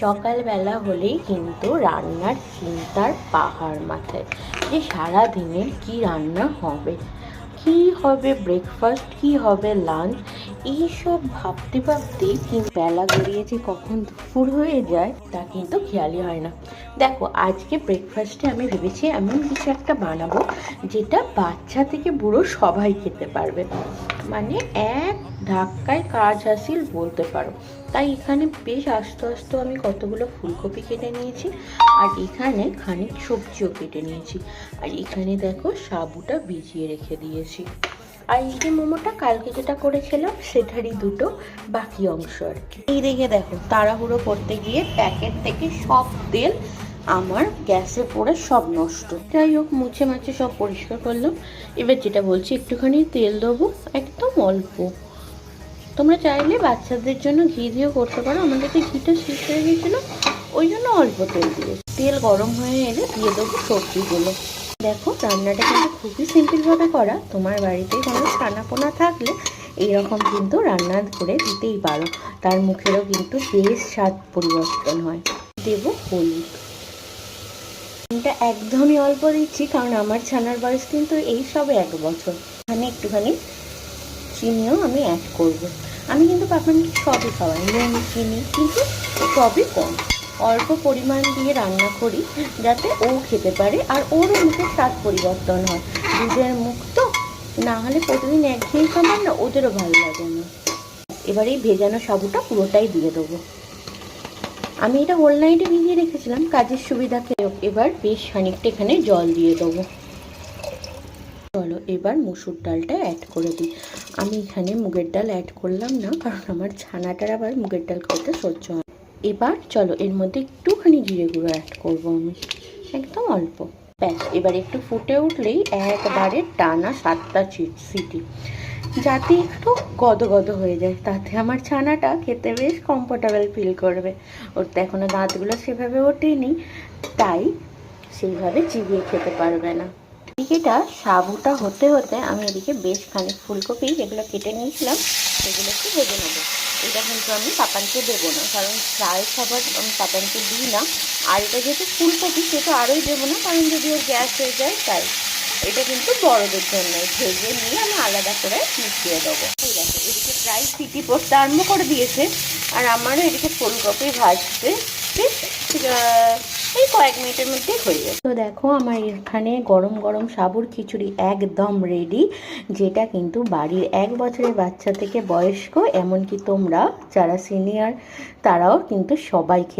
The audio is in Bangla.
সকালবেলা হলেই কিন্তু রান্নার চিন্তার পাহাড় মাথায়, যে সারা দিনের কি রান্না হবে, কি হবে ব্রেকফাস্ট, কি হবে লাঞ্চ, এইসব ভাবতে ভাবতেই কিন্তু বেলা গড়িয়ে যে কখন দুপুর হয়ে যায় তা কিন্তু খেয়ালই হয় না। দেখো, আজকে ব্রেকফাস্টে আমি ভেবেছি এমন কিছু একটা বানাবো যেটা বাচ্চা থেকে বুড়ো সবাই খেতে পারবে, মানে এক ধাক্কায় কাজ হাসিল বলতে পারো। তাই এখানে বেশ আস্তে আস্তে আমি কতগুলো ফুলকপি কেটে নিয়েছি, আর এখানে খানিক সবজিও কেটে নিয়েছি, আর এখানে দেখো সাবুটা ভিজিয়ে রেখে দিয়েছি। আর এই যে মোমোটা কালকে যেটা করেছিলাম সেটারই দুটো বাকি অংশ আর কি। এই দেখে দেখো, তাড়াহুড়ো করতে গিয়ে প্যাকেট থেকে সব তেল আমার গ্যাসে পড়ে সব নষ্ট। যাই হোক, মুছে মাছে সব পরিষ্কার করলাম। এবার যেটা বলছি, একটুখানি তেল দেবো, একদম অল্প। তোমরা চাইলে বাচ্চাদের জন্য ঘি দিয়েও করতে পারো, আমাদের তো ঘিটা শেষ হয়ে গেছিলো, ওই জন্য অল্প তেল দিয়ে। তেল গরম হয়ে এলে দিয়ে দেবো সবজিগুলো। দেখো, রান্নাটা কিন্তু খুবই সিম্পলভাবে করা। তোমার বাড়িতে কোনো ছানাপোনা থাকলে এইরকম কিন্তু রান্না করে দিতেই পারো, তার মুখেরও কিন্তু বেশ স্বাদ পরিবর্তন হয়। দেবো হলুদ, এটা একদমই অল্প দিচ্ছি, কারণ আমার ছানার বয়স কিন্তু এই সবে 1 বছর। এখানে একটুখানি চিনিও আমি অ্যাড করবো। আমি কিন্তু পাপানকে সবই খাওয়াই, নুন চিনি, কিন্তু সবই কম, অল্প পরিমাণ দিয়ে রান্না করি যাতে ও খেতে পারে আর ওরও মুখের স্বাদ পরিবর্তন হয়। দুধের মুখ তো, না হলে প্রতিদিন একঘেয়ে খাবার না ওদেরও ভালো লাগে না। এবার এই ভেজানো সাবুটা পুরোটাই দিয়ে দেবো। আমি এটা হোল নাইটে ভিজিয়ে রেখেছিলাম কাজের সুবিধাকে। এবার বেশ খানিকটা এখানে জল দিয়ে দেবো। চলো এবার মুসুর ডালটা অ্যাড করে দিই। আমি এখানে মুগের ডাল অ্যাড করলাম না, কারণ আমার ছানাটার আবার মুগের ডাল খেতে সহ্য হয়। এবার চলো এর মধ্যে একটুখানি জিরে গুঁড়ো অ্যাড করবো আমি, একদম অল্প। ব্যাস, এবার একটু ফুটে উঠলেই একবারে টানা 7টা সিটি, যাতে একটু গদগদ হয়ে যায়, তাতে আমার ছানাটা খেতে বেশ কমফোর্টেবল ফিল করবে। ওর তো এখনও দাঁতগুলো সেভাবে ওঠেনি, তাই সেইভাবে চিবিয়ে খেতে পারবে না। এদিকেটা সাবুটা হতে হতে আমি এদিকে বেশ খানিক ফুলকপি যেগুলো কেটে নিয়েছিলাম সেগুলো একটু ভেজে নেবো। এটা কিন্তু আমি পাপানকে দেবো না, কারণ প্রায় খাবার আমি পাপানকে দিই না। আর এটা যেহেতু ফুলকপি, সেটা আরোই দেবো না, কারণ যদি ওর গ্যাস হয়ে যায়। তাই এটা কিন্তু বড়দের জন্য, ভেজে নিয়ে আমি আলাদা করে মিশিয়ে দেবো। ঠিক আছে, এদিকে প্রায় সিটি পড়তে আরম্ভ করে দিয়েছে, আর আমারও এদিকে ফুলকপি ভাজতে এই কয়েক মিনিটের মধ্যেই হয়ে যাবে। তো দেখো, আমার এখানে গরম গরম সাবুর খিচুড়ি একদম রেডি, যেটা কিন্তু বাড়ির 1 বছরের বাচ্চা থেকে বয়স্ক, এমনকি তোমরা যারা সিনিয়র তারাও কিন্তু সবাই খেতে